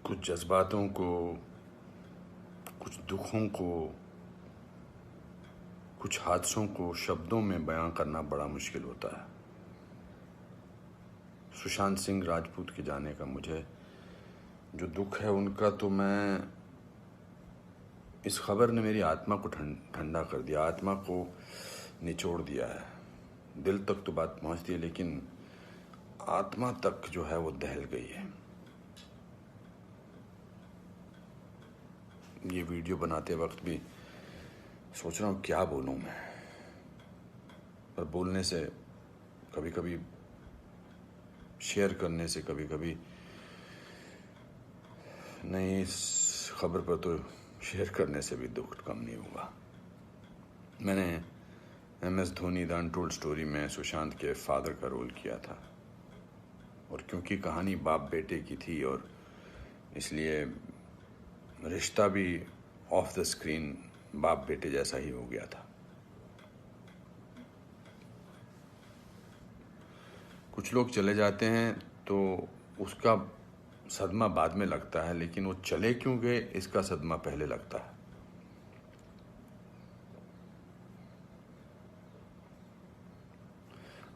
कुछ जज्बातों को, कुछ दुखों को, कुछ हादसों को शब्दों में बयां करना बड़ा मुश्किल होता है। सुशांत सिंह राजपूत के जाने का मुझे जो दुख है उनका, तो मैं इस खबर ने मेरी आत्मा को ठंडा कर दिया, आत्मा को निचोड़ दिया है। दिल तक तो बात पहुंचती है, लेकिन आत्मा तक जो है वो दहल गई है। ये वीडियो बनाते वक्त भी सोच रहा हूँ क्या बोलूँ मैं, पर बोलने से कभी कभी, शेयर करने से कभी कभी नहीं, इस खबर पर तो शेयर करने से भी दुख कम नहीं हुआ। मैंने MS Dhoni the untold story में सुशांत के फादर का रोल किया था, और क्योंकि कहानी बाप बेटे की थी और इसलिए रिश्ता भी ऑफ द स्क्रीन बाप बेटे जैसा ही हो गया था। कुछ लोग चले जाते हैं तो उसका सदमा बाद में लगता है, लेकिन वो चले क्यों गए इसका सदमा पहले लगता है।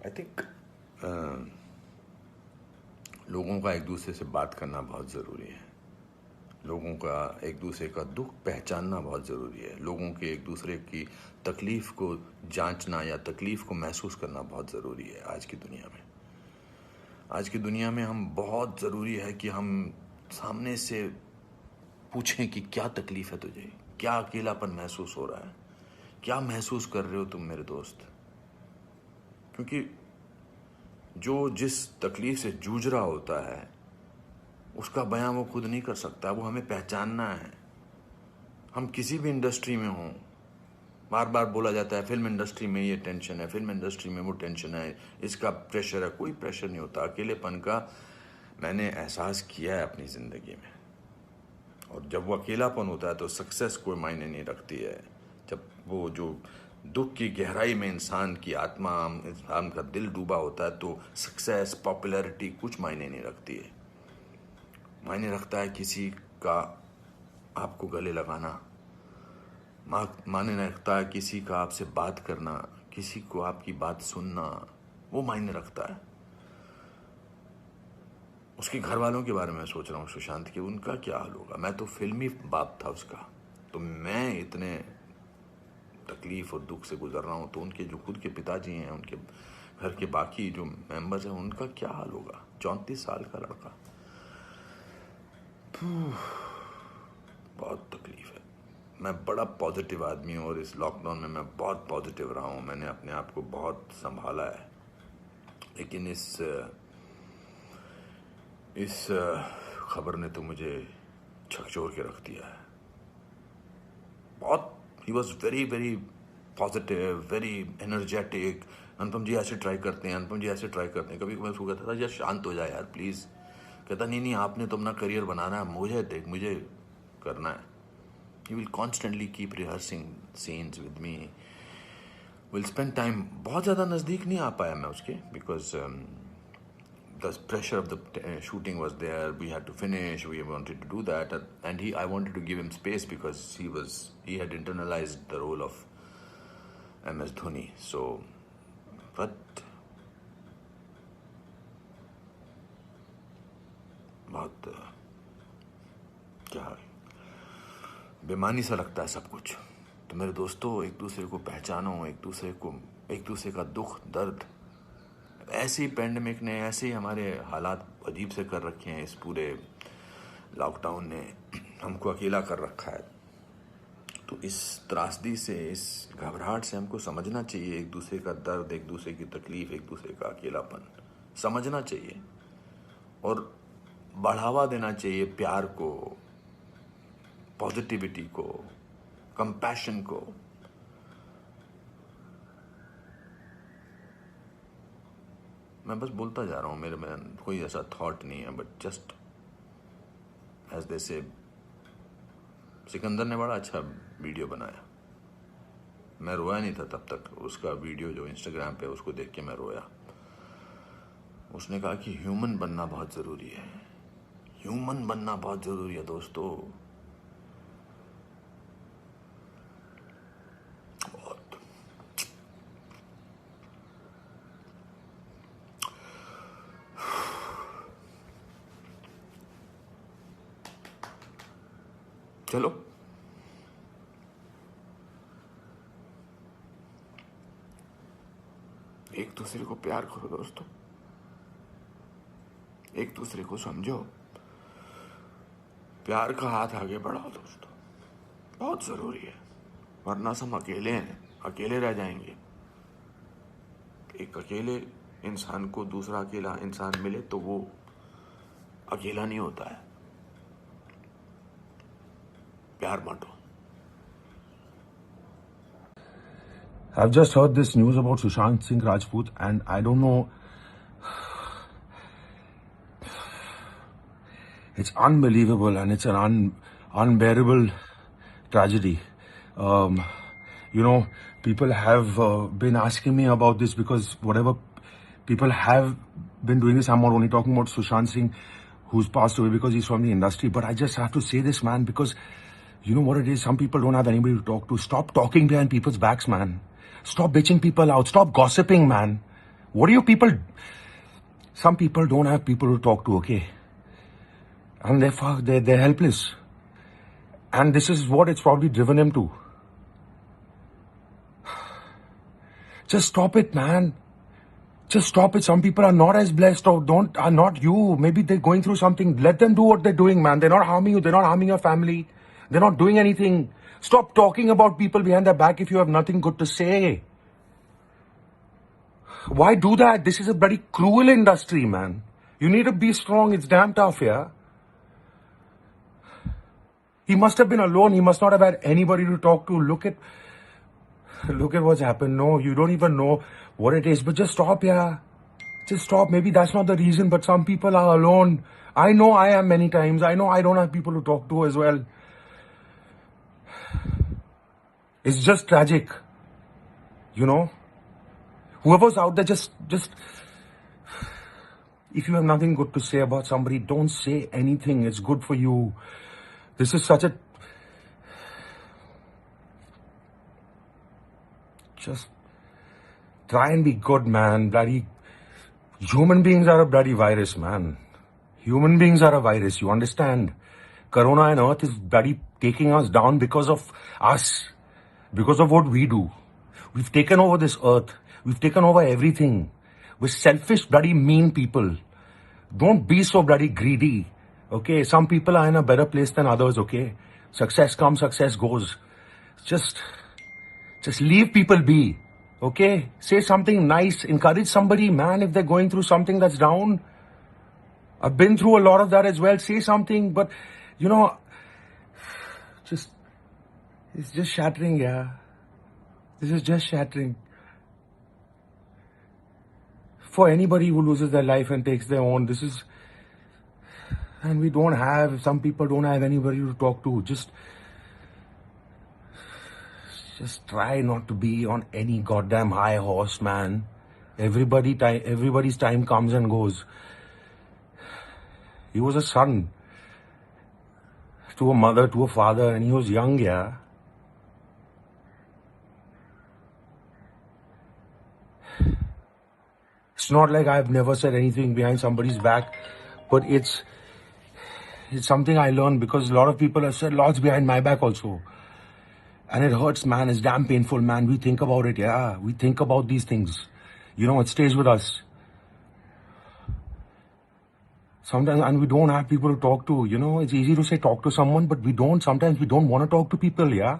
आई थिंक लोगों का एक दूसरे से बात करना बहुत ज़रूरी है। लोगों का एक दूसरे का दुख पहचानना बहुत ज़रूरी है। लोगों के एक दूसरे की तकलीफ़ को जांचना या तकलीफ़ को महसूस करना बहुत ज़रूरी है आज की दुनिया में। आज की दुनिया में हम बहुत ज़रूरी है कि हम सामने से पूछें कि क्या तकलीफ़ है तुझे, क्या अकेलापन महसूस हो रहा है, क्या महसूस कर रहे हो तुम मेरे दोस्त। क्योंकि जो जिस तकलीफ़ से जूझ रहा होता है उसका बयां वो खुद नहीं कर सकता, वो हमें पहचानना है। हम किसी भी इंडस्ट्री में हों, बार बार बोला जाता है फिल्म इंडस्ट्री में ये टेंशन है, फिल्म इंडस्ट्री में वो टेंशन है, इसका प्रेशर है। कोई प्रेशर नहीं होता। अकेलेपन का मैंने एहसास किया है अपनी ज़िंदगी में, और जब वो अकेलापन होता है तो सक्सेस कोई मायने नहीं रखती है। जब वो जो दुख की गहराई में इंसान की आत्मा, इंसान का दिल डूबा होता है, तो सक्सेस, पॉपुलैरिटी कुछ मायने नहीं रखती है। मायने रखता है किसी का आपको गले लगाना, मायने रखता है किसी का आपसे बात करना, किसी को आपकी बात सुनना, वो मायने रखता है। उसके घर वालों के बारे में सोच रहा हूँ, सुशांत के, उनका क्या हाल होगा। मैं तो फिल्मी बाप था उसका, तो मैं इतने तकलीफ और दुख से गुजर रहा हूँ, तो उनके जो खुद के पिताजी हैं, उनके घर के बाकी जो मेंबर्स हैं, उनका क्या हाल होगा। 34 साल का लड़का, बहुत तकलीफ है। मैं बड़ा पॉजिटिव आदमी हूँ, और इस लॉकडाउन में मैं बहुत पॉजिटिव रहा हूँ। मैंने अपने आप को बहुत संभाला है, लेकिन इस खबर ने तो मुझे झकझोर के रख दिया है। बहुत, ही was very very positive, very energetic. Anupam ji ऐसे ट्राई करते हैं, अनुपम जी ऐसे ट्राई करते हैं। कभी मैं उसको कहता था यार शांत हो जाए यार प्लीज़। कहता नहीं आपने तो अपना करियर बनाना है, मुझे देख, मुझे करना है। He will constantly keep rehearsing scenes with me. We'll spend time. बहुत ज़्यादा नज़दीक नहीं आ पाया मैं उसके, because the pressure of the shooting was there. We had to finish. We wanted to do that, and I wanted to give him space because he had internalized the role of MS Dhoni. So, but बहुत क्या बेमानी सा लगता है सब कुछ। तो मेरे दोस्तों, एक दूसरे को पहचानो, एक दूसरे का दुख दर्द। ऐसे ही पैंडमिक ने, ऐसे ही हमारे हालात अजीब से कर रखे हैं। इस पूरे लॉकडाउन ने हमको अकेला कर रखा है। तो इस त्रासदी से, इस घबराहट से हमको समझना चाहिए एक दूसरे का दर्द, एक दूसरे की तकलीफ, एक दूसरे का अकेलापन समझना चाहिए, और बढ़ावा देना चाहिए प्यार को, पॉजिटिविटी को, कंपैशन को। मैं बस बोलता जा रहा हूँ, मेरे में कोई ऐसा थॉट नहीं है, बट जस्ट एज दे से। सिकंदर ने बड़ा अच्छा वीडियो बनाया, मैं रोया नहीं था तब तक। उसका वीडियो जो इंस्टाग्राम पे, उसको देख के मैं रोया। उसने कहा कि ह्यूमन बनना बहुत ज़रूरी है। ह्यूमन बनना बहुत जरूरी है दोस्तों। बहुत। चलो एक दूसरे को प्यार करो दोस्तों, एक दूसरे को समझो, प्यार का हाथ आगे बढ़ाओ दोस्तों, बहुत जरूरी है। वरना हम अकेले हैं, अकेले रह जाएंगे। एक अकेले इंसान को दूसरा अकेला इंसान मिले तो वो अकेला नहीं होता है। प्यार बांटो। I've just heard this news about Sushant Singh Rajput, and I don't know. It's unbelievable, and it's an unbearable tragedy. People have been asking me about this because whatever people have been doing this. I'm not only talking about Sushant Singh, who's passed away because he's from the industry, but I just have to say this, man, because you know what it is. Some people don't have anybody to talk to. Stop talking behind people's backs, man. Stop bitching people out. Stop gossiping, man. What are you people? Some people don't have people to talk to, okay? And they're helpless. And this is what it's probably driven him to. Just stop it, man. Just stop it. Some people are not as blessed or are not you. Maybe they're going through something. Let them do what they're doing, man. They're not harming you. They're not harming your family. They're not doing anything. Stop talking about people behind their back if you have nothing good to say. Why do that? This is a bloody cruel industry, man. You need to be strong. It's damn tough, yeah? He must have been alone. He must not have had anybody to talk to. Look at what's happened. No, you don't even know what it is. But just stop, yeah. Just stop. Maybe that's not the reason, but some people are alone. I know I am many times. I know I don't have people to talk to as well. It's just tragic. You know? Whoever's out there, just if you have nothing good to say about somebody, don't say anything. It's good for you. This is such a... Just try and be good, man. Bloody human beings are a bloody virus, man. Human beings are a virus, you understand? Corona and Earth is bloody taking us down because of us. Because of what we do. We've taken over this earth. We've taken over everything. We're selfish, bloody mean people. Don't be so bloody greedy. Okay? Some people are in a better place than others, okay? Success comes, success goes. Just leave people be. Okay? Say something nice. Encourage somebody, man, if they're going through something that's down. I've been through a lot of that as well. Say something, but, you know, it's just shattering, yeah. This is just shattering. For anybody who loses their life and takes their own, this is... And we don't have... Some people don't have anybody to talk to. Just try not to be on any goddamn high horse, man. Everybody's time comes and goes. He was a son to a mother, to a father, and he was young, yeah. It's not like I've never said anything behind somebody's back, but it's something I learned because a lot of people have said lots behind my back also. And it hurts, man. It's damn painful, man. We think about it, yeah. We think about these things. You know, it stays with us. Sometimes, and we don't have people to talk to. You know, it's easy to say talk to someone, but we don't. Sometimes we don't want to talk to people, yeah.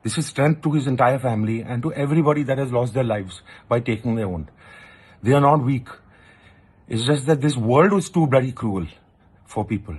This is strength to his entire family and to everybody that has lost their lives by taking their own. They are not weak. It's just that this world was too bloody cruel for people.